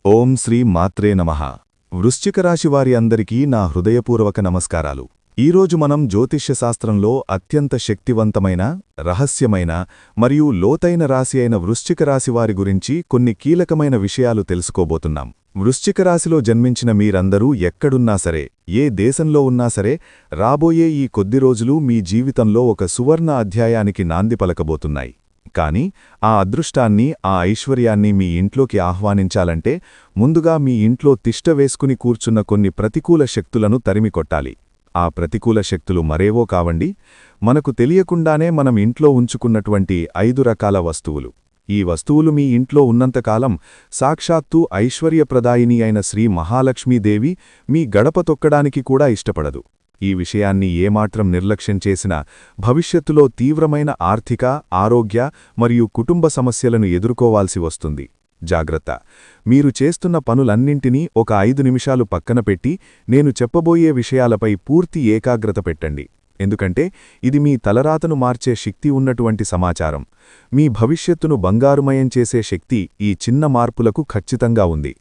ఓం శ్రీ మాత్రే నమః. వృశ్చిక రాశి వారి అందరికీ నా హృదయపూర్వక నమస్కారాలు. ఈరోజు మనం జ్యోతిష్య శాస్త్రంలో అత్యంత శక్తివంతమైన, రహస్యమైన మరియు లోతైన రాశి అయిన వృశ్చిక రాశి వారి గురించి కొన్ని కీలకమైన విషయాలు తెలుసుకోబోతున్నాం. వృశ్చిక రాశిలో జన్మించిన మీరందరూ ఎక్కడున్నా సరే, ఏ దేశంలో ఉన్నా సరే, రాబోయే ఈ కొద్ది రోజులు మీ జీవితంలో ఒక సువర్ణ అధ్యాయానికి నాంది పలకబోతున్నాయి. కానీ ఆ అదృష్టాన్ని, ఆ ఐశ్వర్యాన్ని మీ ఇంట్లోకి ఆహ్వానించాలంటే ముందుగా మీ ఇంట్లో తిష్ట వేసుకుని కూర్చున్న కొన్ని ప్రతికూల శక్తులను తరిమికొట్టాలి. ఆ ప్రతికూల శక్తులు మరేవో కావండి, మనకు తెలియకుండానే మనం ఇంట్లో ఉంచుకున్నటువంటి 5 రకాల వస్తువులు. ఈ వస్తువులు మీ ఇంట్లో ఉన్నంతకాలం సాక్షాత్తు ఐశ్వర్యప్రదాయిని అయిన శ్రీ మహాలక్ష్మీదేవి మీ గడప తొక్కడానికి కూడా ఇష్టపడదు. ఈ విషయాన్ని ఏమాత్రం నిర్లక్ష్యం చేసినా భవిష్యత్తులో తీవ్రమైన ఆర్థిక, ఆరోగ్య మరియు కుటుంబ సమస్యలను ఎదుర్కోవాల్సి వస్తుంది. జాగ్రత్త! మీరు చేస్తున్న పనులన్నింటినీ ఒక 5 నిమిషాలు పక్కన పెట్టి నేను చెప్పబోయే విషయాలపై పూర్తి ఏకాగ్రత పెట్టండి. ఎందుకంటే ఇది మీ తలరాతను మార్చే శక్తి ఉన్నటువంటి సమాచారం. మీ భవిష్యత్తును బంగారుమయం చేసే శక్తి ఈ చిన్న మార్పులకు ఖచ్చితంగా ఉంది.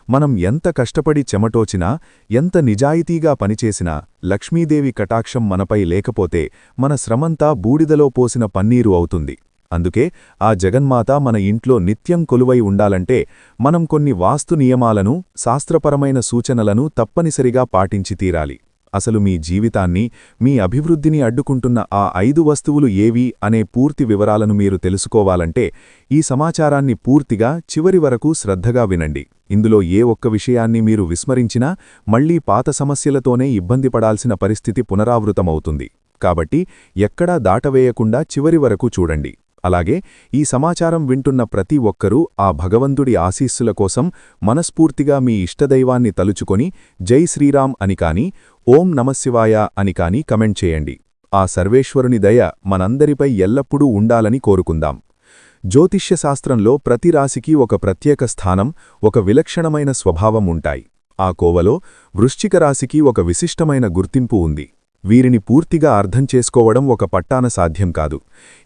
మనం ఎంత కష్టపడి చెమటోచినా, ఎంత నిజాయితీగా పనిచేసినా లక్ష్మీదేవి కటాక్షం మనపై లేకపోతే మన శ్రమంతా బూడిదలో పోసిన పన్నీరు అవుతుంది. అందుకే ఆ జగన్మాత మన ఇంట్లో నిత్యం కొలువై ఉండాలంటే మనం కొన్ని వాస్తు నియమాలను, శాస్త్రపరమైన సూచనలను తప్పనిసరిగా పాటించి తీరాలి. అసలు మీ జీవితాన్ని, మీ అభివృద్ధిని అడ్డుకుంటున్న ఆ 5 వస్తువులు ఏవి అనే పూర్తి వివరాలను మీరు తెలుసుకోవాలంటే ఈ సమాచారాన్ని పూర్తిగా చివరి వరకు శ్రద్ధగా వినండి. ఇందులో ఏ ఒక్క విషయాన్ని మీరు విస్మరించినా మళ్లీ పాత సమస్యలతోనే ఇబ్బంది పడాల్సిన పరిస్థితి పునరావృతమవుతుంది. కాబట్టి ఎక్కడా దాటవేయకుండా చివరి వరకు చూడండి. అలాగే ఈ సమాచారం వింటున్న ప్రతి ఒక్కరూ ఆ భగవంతుడి ఆశీస్సుల కోసం మనస్ఫూర్తిగా మీ ఇష్టదైవాన్ని తలుచుకొని జై శ్రీరామ్ అని కాని, ఓం నమశివాయ అని కాని కమెంట్ చేయండి. ఆ సర్వేశ్వరుని దయ మనందరిపై ఎల్లప్పుడూ ఉండాలని కోరుకుందాం. జ్యోతిష్య శాస్త్రంలో ప్రతి రాశికి ఒక ప్రత్యేక స్థానం, ఒక విలక్షణమైన స్వభావం ఉంటాయి. ఆ కోవలో వృశ్చిక రాశికి ఒక విశిష్టమైన గుర్తింపు ఉంది. వీరిని పూర్తిగా అర్థం చేసుకోవడం ఒక పట్టాన సాధ్యం కాదు.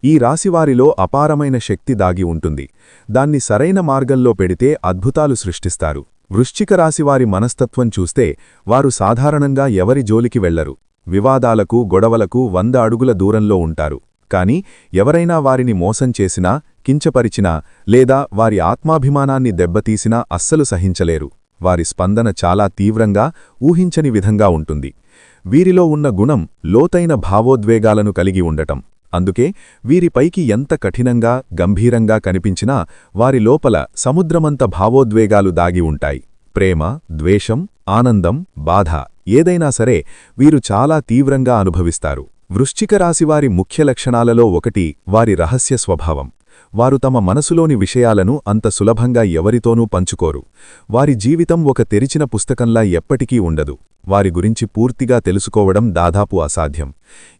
ఈ రాశివారిలో అపారమైన శక్తి దాగి ఉంటుంది. దాన్ని సరైన మార్గంలో పెడితే అద్భుతాలు సృష్టిస్తారు. వృశ్చిక రాశివారి మనస్తత్వం చూస్తే వారు సాధారణంగా ఎవరి జోలికి వెళ్లరు. వివాదాలకు, గొడవలకు 100 అడుగుల దూరంలో ఉంటారు. కాని ఎవరైనా వారిని మోసం చేసినా, కించపరిచినా లేదా వారి ఆత్మాభిమానాన్ని దెబ్బతీసినా అస్సలు సహించలేరు. వారి స్పందన చాలా తీవ్రంగా, ఊహించని విధంగా ఉంటుంది. వీరిలో ఉన్న గుణం లోతైన భావోద్వేగాలను కలిగి ఉండటం. అందుకే వీరిపైకి ఎంత కఠినంగా, గంభీరంగా కనిపించినా వారి లోపల సముద్రమంత భావోద్వేగాలు దాగి ఉంటాయి. ప్రేమ, ద్వేషం, ఆనందం, బాధ ఏదైనా సరే వీరు చాలా తీవ్రంగా అనుభవిస్తారు. వృశ్చిక రాశివారి ముఖ్య లక్షణాలలో ఒకటి వారి రహస్య స్వభావం. వారు తమ మనసులోని విషయాలను అంత సులభంగా ఎవరితోనూ పంచుకోరు. వారి జీవితం ఒక తెరిచిన పుస్తకంలా ఎప్పటికీ ఉండదు. వారి గురించి పూర్తిగా తెలుసుకోవడం దాదాపు అసాధ్యం.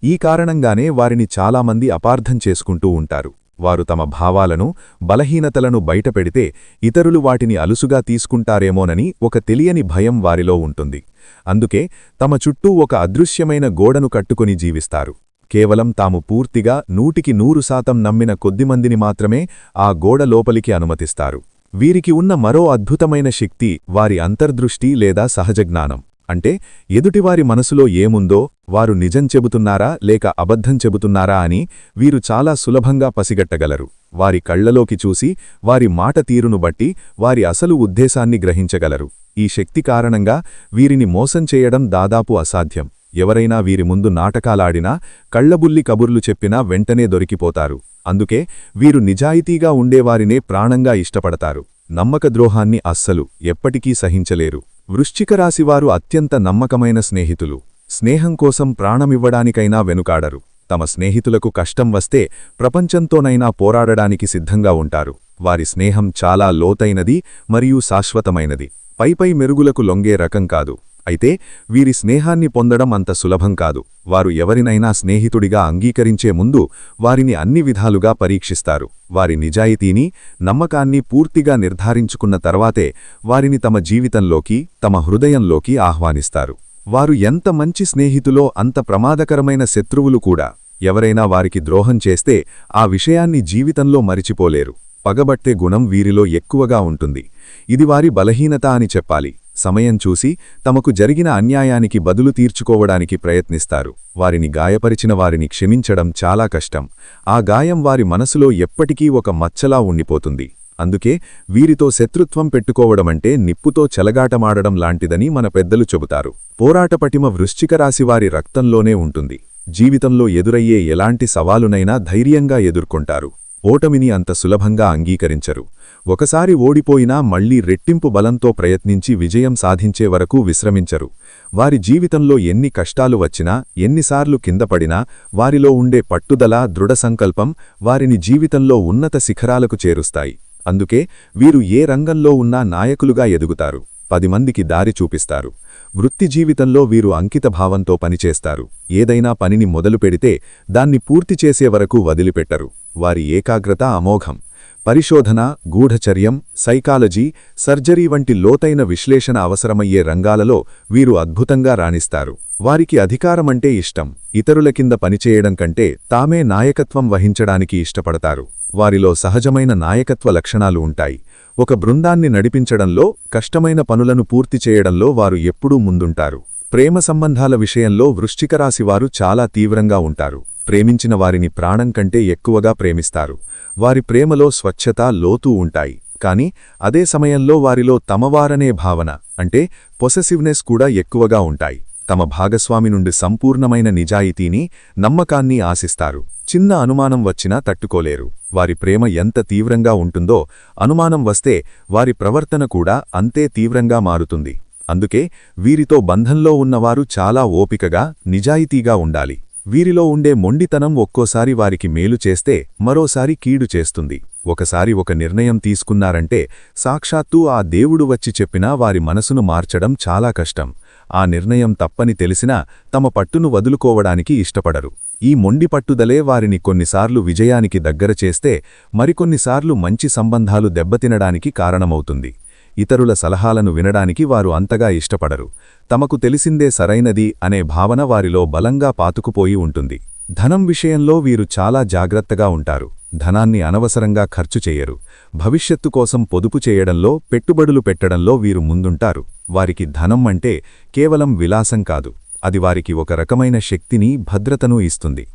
ఈ కారణంగానే వారిని చాలామంది అపార్థం చేసుకుంటూ ఉంటారు. వారు తమ భావాలను, బలహీనతలను బయటపెడితే ఇతరులు వాటిని అలుసుగా తీసుకుంటారేమోనని ఒక తెలియని భయం వారిలో ఉంటుంది. అందుకే తమ చుట్టూ ఒక అదృశ్యమైన గోడను కట్టుకుని జీవిస్తారు. కేవలం తాము పూర్తిగా 100% నమ్మిన కొద్దిమందిని మాత్రమే ఆ గోడ లోపలికి అనుమతిస్తారు. వీరికి ఉన్న మరో అద్భుతమైన శక్తి వారి అంతర్దృష్టి లేదా సహజజ్ఞానం. అంటే ఎదుటివారి మనసులో ఏముందో, వారు నిజం చెబుతున్నారా లేక అబద్ధం చెబుతున్నారా అని వీరు చాలా సులభంగా పసిగట్టగలరు. వారి కళ్లలోకి చూసి, వారి మాట తీరును బట్టి వారి అసలు ఉద్దేశాన్ని గ్రహించగలరు. ఈ శక్తి కారణంగా వీరిని మోసం చేయడం దాదాపు అసాధ్యం. ఎవరైనా వీరి ముందు నాటకాలాడినా, కళ్లబుల్లి కబుర్లు చెప్పినా వెంటనే దొరికిపోతారు. అందుకే వీరు నిజాయితీగా ఉండేవారినే ప్రాణంగా ఇష్టపడతారు. నమ్మకద్రోహాన్ని అస్సలు, ఎప్పటికీ సహించలేరు. వృశ్చిక రాశివారు అత్యంత నమ్మకమైన స్నేహితులు. స్నేహం కోసం ప్రాణమివ్వడానికైనా వెనుకాడరు. తమ స్నేహితులకు కష్టం వస్తే ప్రపంచంతోనైనా పోరాడడానికి సిద్ధంగా ఉంటారు. వారి స్నేహం చాలా లోతైనది మరియు శాశ్వతమైనది. పైపై మెరుగులకు లొంగే రకం కాదు. అయితే వీరి స్నేహాన్ని పొందడం అంత సులభం కాదు. వారు ఎవరినైనా స్నేహితుడిగా అంగీకరించే ముందు వారిని అన్ని విధాలుగా పరీక్షిస్తారు. వారి నిజాయితీని, నమ్మకాన్ని పూర్తిగా నిర్ధారించుకున్న తర్వాతే వారిని తమ జీవితంలోకి, తమ హృదయంలోకి ఆహ్వానిస్తారు. వారు ఎంత మంచి స్నేహితులో అంత ప్రమాదకరమైన శత్రువులు కూడా. ఎవరైనా వారికి ద్రోహం చేస్తే ఆ విషయాన్ని జీవితంలో మరిచిపోలేరు. పగబట్టే గుణం వీరిలో ఎక్కువగా ఉంటుంది. ఇది వారి బలహీనత అని చెప్పాలి. సమయం చూసి తమకు జరిగిన అన్యాయానికి బదులు తీర్చుకోవడానికి ప్రయత్నిస్తారు. వారిని గాయపరిచిన వారిని క్షమించడం చాలా కష్టం. ఆ గాయం వారి మనసులో ఎప్పటికీ ఒక మచ్చలా ఉండిపోతుంది. అందుకే వీరితో శత్రుత్వం పెట్టుకోవడమంటే నిప్పుతో చెలగాటమాడడం లాంటిదని మన పెద్దలు చెబుతారు. పోరాటపటిమ వృశ్చిక రాశివారి రక్తంలోనే ఉంటుంది. జీవితంలో ఎదురయ్యే ఎలాంటి సవాలునైనా ధైర్యంగా ఎదుర్కొంటారు. ఓటమిని అంత సులభంగా అంగీకరించరు. ఒకసారి ఓడిపోయినా మళ్లీ రెట్టింపు బలంతో ప్రయత్నించి విజయం సాధించే వరకు విశ్రమించరు. వారి జీవితంలో ఎన్ని కష్టాలు వచ్చినా, ఎన్నిసార్లు కిందపడినా వారిలో ఉండే పట్టుదల, దృఢసంకల్పం వారిని జీవితంలో ఉన్నత శిఖరాలకు చేరుస్తాయి. అందుకే వీరు ఏ రంగంలో ఉన్నా నాయకులుగా ఎదుగుతారు. 10 మందికి దారి చూపిస్తారు. వృత్తి జీవితంలో వీరు అంకితభావంతో పనిచేస్తారు. ఏదైనా పనిని మొదలుపెడితే దాన్ని పూర్తి చేసే వరకు వదిలిపెట్టరు. వారి ఏకాగ్రత అమోఘం. పరిశోధన, గూఢచర్యం, సైకాలజీ, సర్జరీ వంటి లోతైన విశ్లేషణ అవసరమయ్యే రంగాలలో వీరు అద్భుతంగా రాణిస్తారు. వారికి అధికారమంటే ఇష్టం. ఇతరుల కింద పనిచేయడం కంటే తామే నాయకత్వం వహించడానికి ఇష్టపడతారు. వారిలో సహజమైన నాయకత్వ లక్షణాలు ఉంటాయి. ఒక బృందాన్ని నడిపించడంలో, కష్టమైన పనులను పూర్తి చేయడంలో వారు ఎప్పుడూ ముందుంటారు. ప్రేమ సంబంధాల విషయంలో వృశ్చిక రాశివారు చాలా తీవ్రంగా ఉంటారు. ప్రేమించిన వారిని ప్రాణం కంటే ఎక్కువగా ప్రేమిస్తారు. వారి ప్రేమలో స్వచ్ఛత, లోతు ఉంటాయి. కాని అదే సమయంలో వారిలో తమవారనే భావన, అంటే పొసెసివ్నెస్ కూడా ఎక్కువగా ఉంటాయి. తమ భాగస్వామి నుండి సంపూర్ణమైన నిజాయితీని, నమ్మకాన్ని ఆశిస్తారు. చిన్న అనుమానం వచ్చినా తట్టుకోలేరు. వారి ప్రేమ ఎంత తీవ్రంగా ఉంటుందో అనుమానం వస్తే వారి ప్రవర్తన కూడా అంతే తీవ్రంగా మారుతుంది. అందుకే వీరితో బంధంలో ఉన్నవారు చాలా ఓపికగా, నిజాయితీగా ఉండాలి. వీరిలో ఉండే మొండితనం ఒక్కోసారి వారికి మేలు చేస్తే మరోసారి కీడు చేస్తుంది. ఒకసారి ఒక నిర్ణయం తీసుకున్నారంటే సాక్షాత్తూ ఆ దేవుడు వచ్చి చెప్పినా వారి మనసును మార్చడం చాలా కష్టం. ఆ నిర్ణయం తప్పని తెలిసినా తమ పట్టును వదులుకోవడానికి ఇష్టపడరు. ఈ మొండి పట్టుదలే వారిని కొన్నిసార్లు విజయానికి దగ్గర చేస్తే మరికొన్నిసార్లు మంచి సంబంధాలు దెబ్బతినడానికి కారణమవుతుంది. ఇతరుల సలహాలను వినడానికి వారు అంతగా ఇష్టపడరు. తమకు తెలిసిందే సరైనది అనే భావన వారిలో బలంగా పాతుకుపోయి ఉంటుంది. ధనం విషయంలో వీరు చాలా జాగ్రత్తగా ఉంటారు. ధనాన్ని అనవసరంగా ఖర్చు చేయరు. భవిష్యత్తు కోసం పొదుపు చేయడంలో, పెట్టుబడులు పెట్టడంలో వీరు ముందుంటారు. వారికి ధనం అంటే కేవలం విలాసం కాదు. అది వారికి ఒక రకమైన శక్తిని, భద్రతను ఇస్తుంది.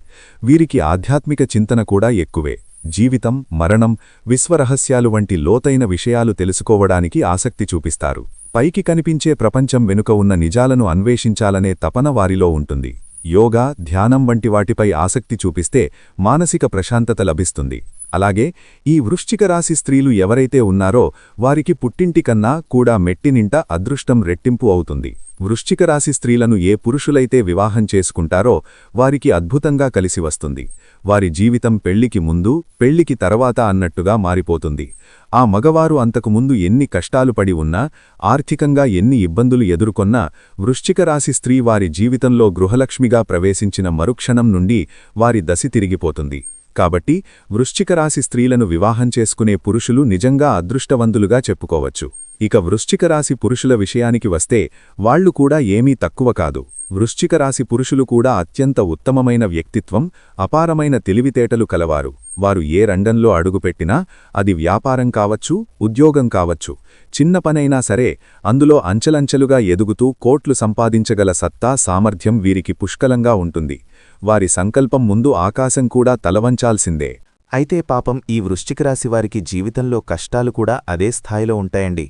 వీరికి ఆధ్యాత్మిక చింతన కూడా ఎక్కువే. జీవితం, మరణం, విశ్వరహస్యాలు వంటి లోతైన విషయాలు తెలుసుకోవడానికి ఆసక్తి చూపిస్తారు. పైకి కనిపించే ప్రపంచం వెనుక ఉన్న నిజాలను అన్వేషించాలనే తపన వారిలో ఉంటుంది. యోగా, ధ్యానం వంటి వాటిపై ఆసక్తి చూపిస్తే మానసిక ప్రశాంతత లభిస్తుంది. అలాగే ఈ వృశ్చిక రాశి స్త్రీలు ఎవరైతే ఉన్నారో వారికి పుట్టింటి కన్నా కూడా మెట్టినింట అదృష్టం రెట్టింపు అవుతుంది. వృశ్చిక రాశి స్త్రీలను ఏ పురుషులైతే వివాహం చేసుకుంటారో వారికి అద్భుతంగా కలిసి వస్తుంది. వారి జీవితం పెళ్లికి ముందు, పెళ్లికి తర్వాత అన్నట్టుగా మారిపోతుంది. ఆ మగవారు అంతకుముందు ఎన్ని కష్టాలు పడి ఉన్నా, ఆర్థికంగా ఎన్ని ఇబ్బందులు ఎదుర్కొన్నా, వృశ్చిక రాశి స్త్రీ వారి జీవితంలో గృహలక్ష్మిగా ప్రవేశించిన మరుక్షణం నుండి వారి దశ తిరిగిపోతుంది. కాబట్టి వృశ్చిక రాశి స్త్రీలను వివాహం చేసుకునే పురుషులు నిజంగా అదృష్టవంతులుగా చెప్పుకోవచ్చు. ఇక వృశ్చిక రాశి పురుషుల విషయానికి వస్తే వాళ్లు కూడా ఏమీ తక్కువ కాదు. వృశ్చిక రాశి పురుషులు కూడా అత్యంత ఉత్తమమైన వ్యక్తిత్వం, అపారమైన తెలివితేటలు కలవారు. వారు ఏ రంగంలో అడుగుపెట్టినా, అది వ్యాపారం కావచ్చు, ఉద్యోగం కావచ్చు, చిన్న పనైనా సరే అందులో అంచెలంచెలుగా ఎదుగుతూ కోట్లు సంపాదించగల సత్తా, సామర్థ్యం వీరికి పుష్కలంగా ఉంటుంది. వారి సంకల్పం ముందు ఆకాశం కూడా తలవంచాల్సిందే. అయితే పాపం ఈ వృశ్చిక రాశి వారికి జీవితంలో కష్టాలు కూడా అదే స్థాయిలో ఉంటాయండి.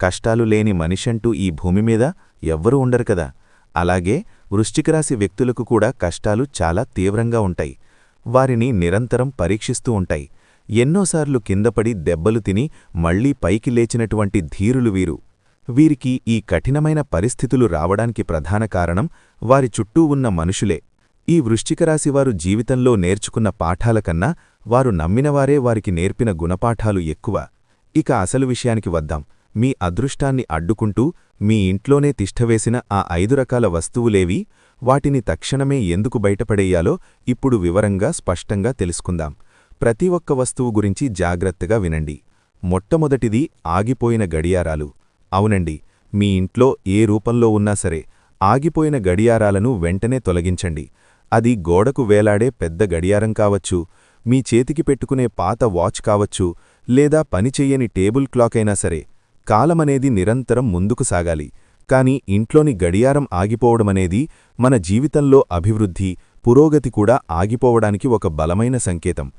కష్టాలు లేని మనిషంటూ ఈ భూమి మీద ఎవ్వరూ ఉండరు కదా. అలాగే వృశ్చిక రాశి వ్యక్తులకు కూడా కష్టాలు చాలా తీవ్రంగా ఉంటాయి. వారిని నిరంతరం పరీక్షిస్తూ ఉంటాయి. ఎన్నోసార్లు కిందపడి దెబ్బలు తిని మళ్లీ పైకి లేచినటువంటి ధీరులు వీరు. వీరికి ఈ కఠినమైన పరిస్థితులు రావడానికి ప్రధాన కారణం వారి చుట్టూ ఉన్న మనుషులే. ఈ వృశ్చిక రాశివారు జీవితంలో నేర్చుకున్న పాఠాల కన్నా వారు నమ్మినవారే వారికి నేర్పిన గుణపాఠాలు ఎక్కువ. ఇక అసలు విషయానికి వద్దాం. మీ అదృష్టాన్ని అడ్డుకుంటూ మీ ఇంట్లోనే తిష్టవేసిన ఆ 5 రకాల వస్తువులేవి, వాటిని తక్షణమే ఎందుకు బయటపడేయాలో ఇప్పుడు వివరంగా స్పష్టంగా తెలుసుకుందాం. ప్రతి ఒక్క వస్తువు గురించి జాగ్రత్తగా వినండి. మొట్టమొదటిది ఆగిపోయిన గడియారాలు. అవునండి, మీ ఇంట్లో ఏ రూపంలో ఉన్నా సరే ఆగిపోయిన గడియారాలను వెంటనే తొలగించండి. అది గోడకు వేలాడే పెద్ద గడియారం కావచ్చు, మీ చేతికి పెట్టుకునే పాత వాచ్ కావచ్చు, లేదా పనిచెయ్యని టేబుల్ క్లాక్ అయినా సరే, కాలమనేది నిరంతరం ముందుకు సాగాలి. కాని ఇంట్లోని గడియారం ఆగిపోవడమనేది మన జీవితంలో అభివృద్ధి, పురోగతి కూడా ఆగిపోవడానికి ఒక బలమైన సంకేతం.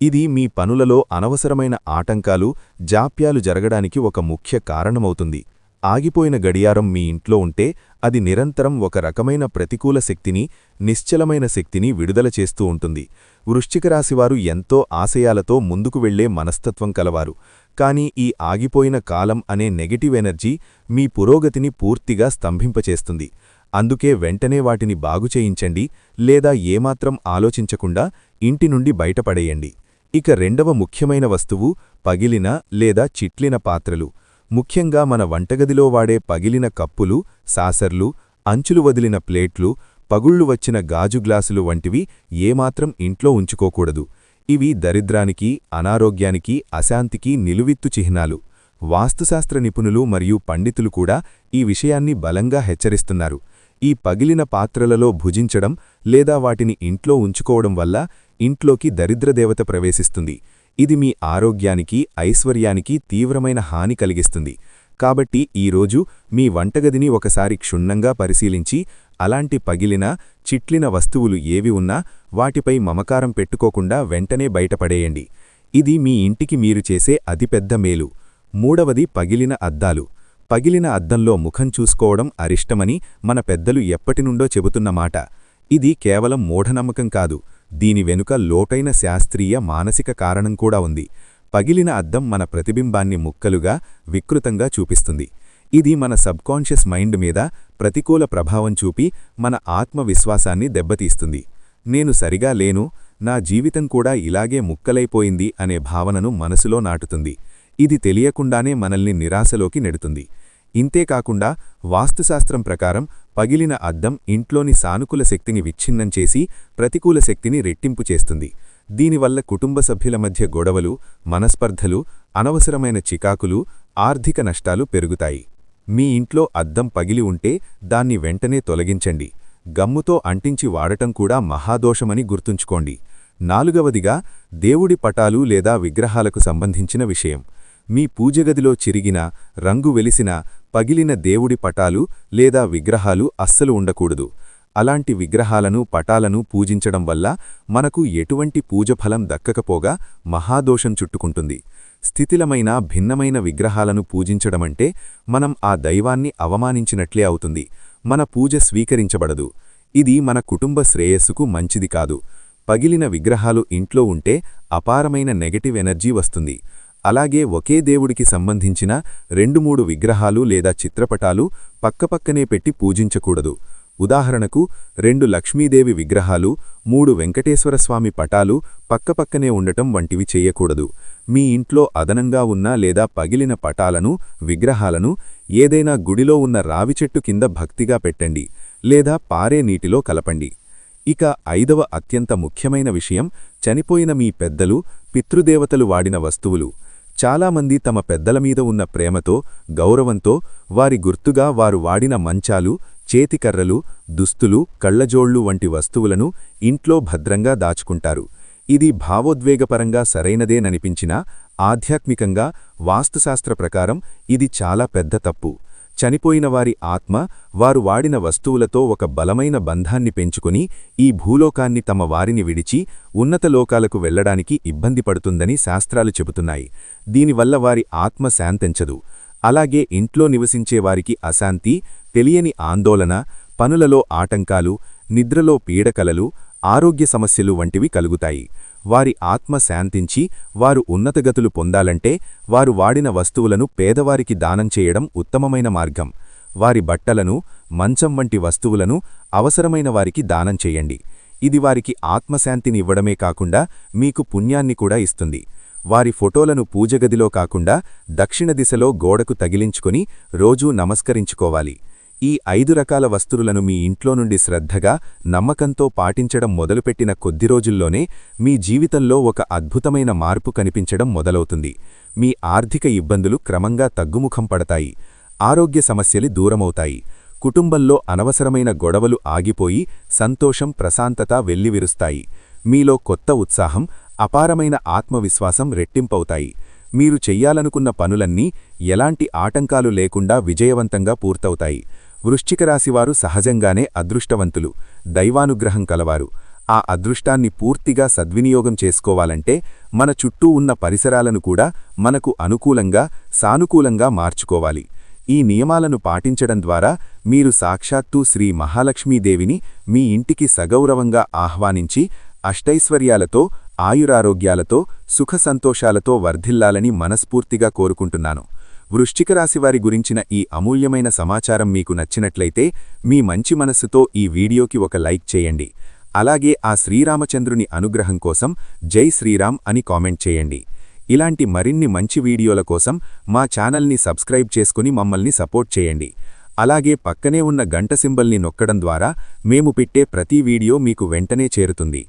ఇది మీ పనులలో అనవసరమైన ఆటంకాలు, జాప్యాలు జరగడానికి ఒక ముఖ్య కారణమవుతుంది. ఆగిపోయిన గడియారం మీ ఇంట్లో ఉంటే అది నిరంతరం ఒక రకమైన ప్రతికూల శక్తిని, నిశ్చలమైన శక్తిని విడుదల చేస్తూ ఉంటుంది. వృశ్చిక రాశివారు ఎంతో ఆశయాలతో ముందుకు వెళ్లే మనస్తత్వం కలవారు. కానీ ఈ ఆగిపోయిన కాలం అనే నెగటివ్ ఎనర్జీ మీ పురోగతిని పూర్తిగా స్తంభింపచేస్తుంది. అందుకే వెంటనే వాటిని బాగుచేయించండి, లేదా ఏమాత్రం ఆలోచించకుండా ఇంటి నుండి బయటపడేయండి. ఇక రెండవ ముఖ్యమైన వస్తువు పగిలిన లేదా చిట్లిన పాత్రలు. ముఖ్యంగా మన వంటగదిలో వాడే పగిలిన కప్పులు, సాసర్లు, అంచులు వదిలిన ప్లేట్లు, పగుళ్లు వచ్చిన గాజు గ్లాసులు వంటివి ఏమాత్రం ఇంట్లో ఉంచుకోకూడదు. ఇవి దరిద్రానికి, అనారోగ్యానికి, అశాంతికి నిలువిత్తు చిహ్నాలు. వాస్తుశాస్త్ర నిపుణులు మరియు పండితులు కూడా ఈ విషయాన్ని బలంగా హెచ్చరిస్తున్నారు. ఈ పగిలిన పాత్రలలో భుజించడం లేదా వాటిని ఇంట్లో ఉంచుకోవడం వల్ల ఇంట్లోకి దరిద్రదేవత ప్రవేశిస్తుంది. ఇది మీ ఆరోగ్యానికి, ఐశ్వర్యానికి తీవ్రమైన హాని కలిగిస్తుంది. కాబట్టి ఈరోజు మీ వంటగదిని ఒకసారి క్షుణ్ణంగా పరిశీలించి అలాంటి పగిలిన, చిట్లిన వస్తువులు ఏవి ఉన్నా వాటిపై మమకారం పెట్టుకోకుండా వెంటనే బయటపడేయండి. ఇది మీ ఇంటికి మీరు చేసే అతిపెద్ద మేలు. మూడవది పగిలిన అద్దాలు. పగిలిన అద్దంలో ముఖం చూసుకోవడం అరిష్టమని మన పెద్దలు ఎప్పటినుండో చెబుతున్న మాట. ఇది కేవలం మూఢనమ్మకం కాదు, దీని వెనుక లోటైన శాస్త్రీయ, మానసిక కారణం కూడా ఉంది. పగిలిన అద్దం మన ప్రతిబింబాన్ని ముక్కలుగా, వికృతంగా చూపిస్తుంది. ఇది మన సబ్కాన్షియస్ మైండ్ మీద ప్రతికూల ప్రభావం చూపి మన ఆత్మవిశ్వాసాన్ని దెబ్బతీస్తుంది. నేను సరిగా లేను, నా జీవితం కూడా ఇలాగే ముక్కలైపోయింది అనే భావనను మనసులో నాటుతుంది. ఇది తెలియకుండానే మనల్ని నిరాశలోకి నెడుతుంది. ఇంతేకాకుండా వాస్తుశాస్త్రం ప్రకారం పగిలిన అద్దం ఇంట్లోని సానుకూల శక్తిని విచ్ఛిన్నం చేసి ప్రతికూల శక్తిని రెట్టింపు చేస్తుంది. దీనివల్ల కుటుంబ సభ్యుల మధ్య గొడవలు, మనస్పర్ధలు, అనవసరమైన చికాకులు, ఆర్థిక నష్టాలు పెరుగుతాయి. మీ ఇంట్లో అద్దం పగిలి ఉంటే దాన్ని వెంటనే తొలగించండి. గమ్ముతో అంటించి వాడటం కూడా మహాదోషమని గుర్తుంచుకోండి. నాలుగవదిగా దేవుడి పటాలు లేదా విగ్రహాలకు సంబంధించిన విషయం. మీ పూజగదిలో చిరిగిన, రంగు వెలిసిన, పగిలిన దేవుడి పటాలు లేదా విగ్రహాలు అస్సలు ఉండకూడదు. అలాంటి విగ్రహాలను, పటాలను పూజించడం వల్ల మనకు ఎటువంటి పూజఫలం దక్కకపోగా మహాదోషం చుట్టుకుంటుంది. స్థితిలమైన, భిన్నమైన విగ్రహాలను పూజించడమంటే మనం ఆ దైవాన్ని అవమానించినట్లే అవుతుంది. మన పూజ స్వీకరించబడదు. ఇది మన కుటుంబ శ్రేయస్సుకు మంచిది కాదు. పగిలిన విగ్రహాలు ఇంట్లో ఉంటే అపారమైన నెగటివ్ ఎనర్జీ వస్తుంది. అలాగే ఒకే దేవుడికి సంబంధించిన 2-3 విగ్రహాలు లేదా చిత్రపటాలు పక్కపక్కనే పెట్టి పూజించకూడదు. ఉదాహరణకు 2 లక్ష్మీదేవి విగ్రహాలు, 3 వెంకటేశ్వరస్వామి పటాలు పక్కపక్కనే ఉండటం వంటివి చేయకూడదు. మీ ఇంట్లో అదనంగా ఉన్న లేదా పగిలిన పటాలను, విగ్రహాలను ఏదైనా గుడిలో ఉన్న రావిచెట్టు కింద భక్తిగా పెట్టండి, లేదా పారే నీటిలో కలపండి. ఇక 5వ అత్యంత ముఖ్యమైన విషయం చనిపోయిన మీ పెద్దలు, పితృదేవతలు వాడిన వస్తువులు. చాలామంది తమ పెద్దల మీద ఉన్న ప్రేమతో, గౌరవంతో వారి గుర్తుగా వారు వాడిన మంచాలు, చేతికర్రలు, దుస్తులు, కళ్లజోళ్లు వంటి వస్తువులను ఇంట్లో భద్రంగా దాచుకుంటారు. ఇది భావోద్వేగపరంగా సరైనదేననిపించినా ఆధ్యాత్మికంగా, వాస్తుశాస్త్ర ప్రకారం ఇది చాలా పెద్ద తప్పు. చనిపోయిన వారి ఆత్మ వారు వాడిన వస్తువులతో ఒక బలమైన బంధాన్ని పెంచుకుని ఈ భూలోకాన్ని తమ వారిని విడిచి ఉన్నత లోకాలకు వెళ్లడానికి ఇబ్బంది పడుతుందని శాస్త్రాలు చెబుతున్నాయి. దీనివల్ల వారి ఆత్మ శాంతించదు. అలాగే ఇంట్లో నివసించే వారికి అశాంతి, తెలియని ఆందోళన, పనులలో ఆటంకాలు, నిద్రలో పీడకలలు, ఆరోగ్య సమస్యలు వంటివి కలుగుతాయి. వారి ఆత్మ శాంతించి వారు ఉన్నతగతులు పొందాలంటే వారు వాడిన వస్తువులను పేదవారికి దానం చేయడం ఉత్తమమైన మార్గం. వారి బట్టలను, మంచం వంటి వస్తువులను అవసరమైన వారికి దానం చేయండి. ఇది వారికి ఆత్మశాంతిని ఇవ్వడమే కాకుండా మీకు పుణ్యాన్ని కూడా ఇస్తుంది. వారి ఫోటోలను పూజగదిలో కాకుండా దక్షిణ దిశలో గోడకు తగిలించుకొని రోజూ నమస్కరించుకోవాలి. ఈ 5 రకాల వస్తువులను మీ ఇంట్లో నుండి శ్రద్ధగా, నమ్మకంతో పాటించడం మొదలుపెట్టిన కొద్ది రోజుల్లోనే మీ జీవితంలో ఒక అద్భుతమైన మార్పు కనిపించడం మొదలవుతుంది. మీ ఆర్థిక ఇబ్బందులు క్రమంగా తగ్గుముఖం పడతాయి. ఆరోగ్య సమస్యలు దూరమవుతాయి. కుటుంబంలో అనవసరమైన గొడవలు ఆగిపోయి సంతోషం, ప్రశాంతత వెల్లివిరుస్తాయి. మీలో కొత్త ఉత్సాహం, అపారమైన ఆత్మవిశ్వాసం రెట్టింపవుతాయి. మీరు చెయ్యాలనుకున్న పనులన్నీ ఎలాంటి ఆటంకాలు లేకుండా విజయవంతంగా పూర్తవుతాయి. వృశ్చిక రాశివారు సహజంగానే అదృష్టవంతులు, దైవానుగ్రహం కలవారు. ఆ అదృష్టాన్ని పూర్తిగా సద్వినియోగం చేసుకోవాలంటే మన చుట్టూ ఉన్న పరిసరాలను కూడా మనకు అనుకూలంగా, సానుకూలంగా మార్చుకోవాలి. ఈ నియమాలను పాటించడం ద్వారా మీరు సాక్షాత్తూ శ్రీ మహాలక్ష్మీదేవిని మీ ఇంటికి సగౌరవంగా ఆహ్వానించి అష్టైశ్వర్యాలతో, ఆయురారోగ్యాలతో, సుఖ సంతోషాలతో వర్ధిల్లాలని మనస్ఫూర్తిగా కోరుకుంటున్నాను. వృశ్చిక రాశివారి గురించిన ఈ అమూల్యమైన సమాచారం మీకు నచ్చినట్లయితే మీ మంచి మనస్సుతో ఈ వీడియోకి ఒక లైక్ చేయండి. అలాగే ఆ శ్రీరామచంద్రుని అనుగ్రహం కోసం జై శ్రీరామ్ అని కామెంట్ చేయండి. ఇలాంటి మరిన్ని మంచి వీడియోల కోసం మా ఛానల్ని సబ్స్క్రైబ్ చేసుకుని మమ్మల్ని సపోర్ట్ చేయండి. అలాగే పక్కనే ఉన్న గంట సింబల్ని నొక్కడం ద్వారా మేము పెట్టే ప్రతి వీడియో మీకు వెంటనే చేరుతుంది.